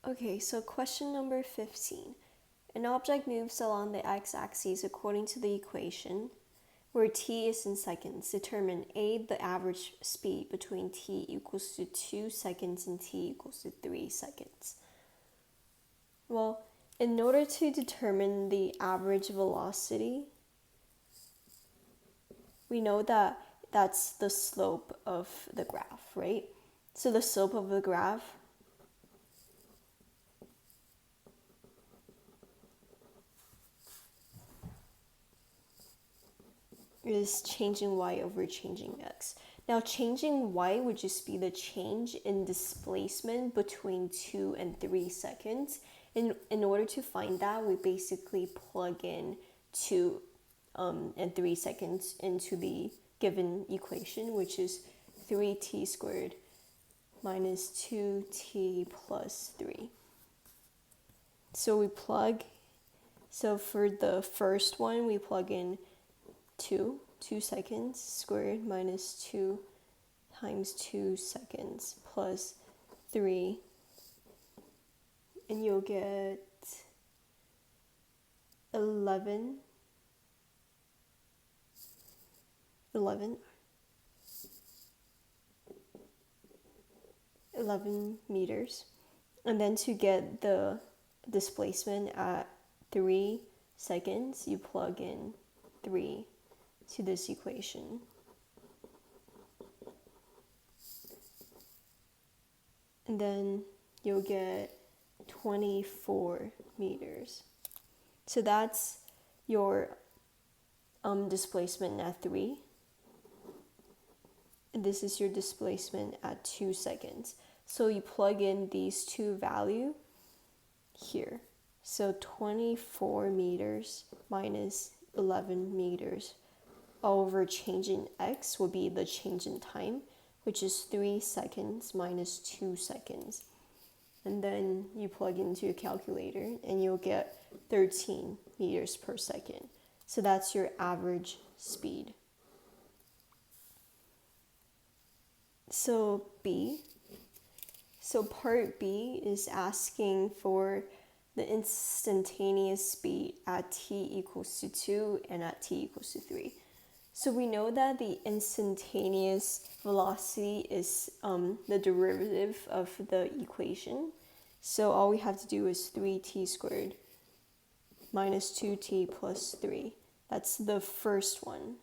Okay, so question number 15. An object moves along the x-axis according to the equation where t is in seconds. Determine A, the average speed between t equals to 2 seconds and t equals to 3 seconds. Well, in order to determine the average velocity, we know that that's the slope of the graph, right? So the slope of the graph is changing y over changing x. Now changing y would just be the change in displacement between 2 and 3 seconds. In order to find that, we basically plug in 2 and 3 seconds into the given equation, which is 3t squared minus 2t plus 3. So for the first one, we plug in 2 seconds squared minus 2 times 2 seconds plus 3, and you'll get 11 meters. And then to get the displacement at 3 seconds, you plug in 3 to this equation. And then you'll get 24 meters. So that's your displacement at 3. And this is your displacement at 2 seconds. So you plug in these two values here. So 24 meters minus 11 meters over change in x will be the change in time, which is 3 seconds minus 2 seconds. And then you plug into your calculator and you'll get 13 meters per second. So that's your average speed. So part B is asking for the instantaneous speed at t equals to 2 and at t equals to 3. So we know that the instantaneous velocity is the derivative of the equation. So all we have to do is 3t squared minus 2t plus 3. That's the first one.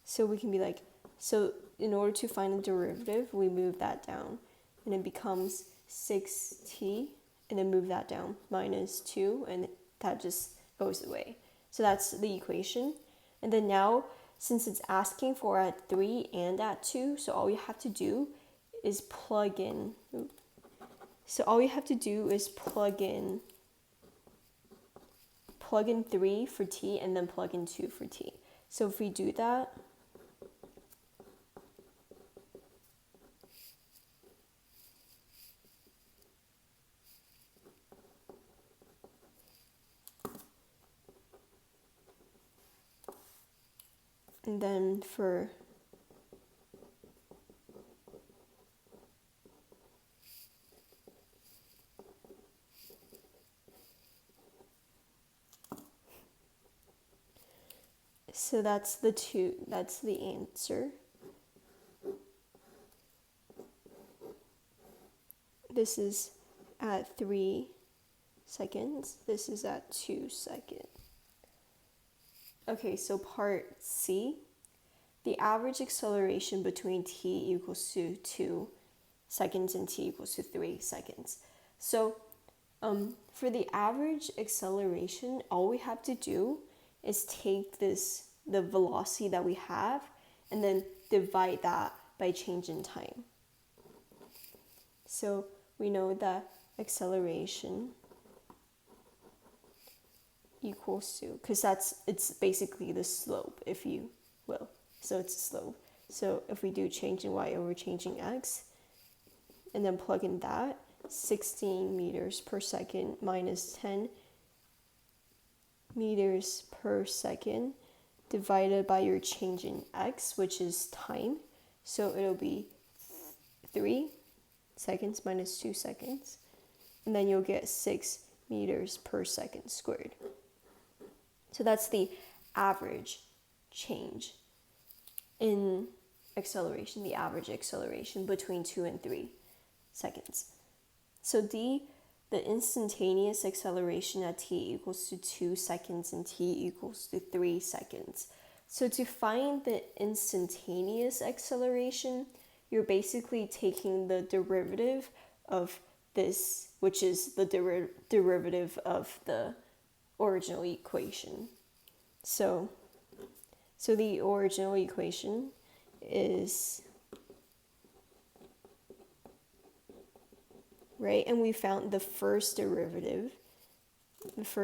So we can be like, so in order to find the derivative, we move that down. And it becomes 6t, and then move that down, minus 2, and that just goes away. So that's the equation. And then now, since it's asking for at 3 and at 2, so all you have to do is plug in. So all you have to do is plug in 3 for t and then plug in 2 for t. So if we do that, and then for so that's the answer. This is at 3 seconds. This is at 2 seconds. Okay, so part C, the average acceleration between t equals to 2 seconds and t equals to 3 seconds. So for the average acceleration, all we have to do is take the velocity that we have, and then divide that by change in time. So we know that acceleration equals to, because it's basically the slope, if you will. So it's slope. So if we do change in y over change in x, and then plug in that, 16 meters per second minus 10 meters per second divided by your change in x, which is time. So it'll be 3 seconds minus 2 seconds. And then you'll get 6 meters per second squared. So that's the average change in acceleration, the average acceleration between 2 and 3 seconds. So D, the instantaneous acceleration at t equals to 2 seconds and t equals to 3 seconds. So to find the instantaneous acceleration, you're basically taking the derivative of this, which is the derivative of the original equation. So the original equation is, right, and we found the first derivative, which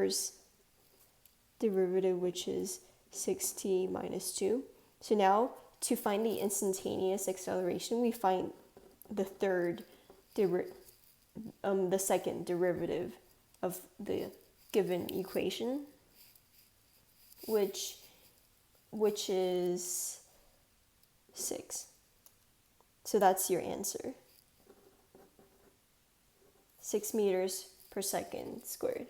is 6t minus 2. So now to find the instantaneous acceleration, we find the second derivative of the given equation, which is 6. So that's your answer. 6 meters per second squared.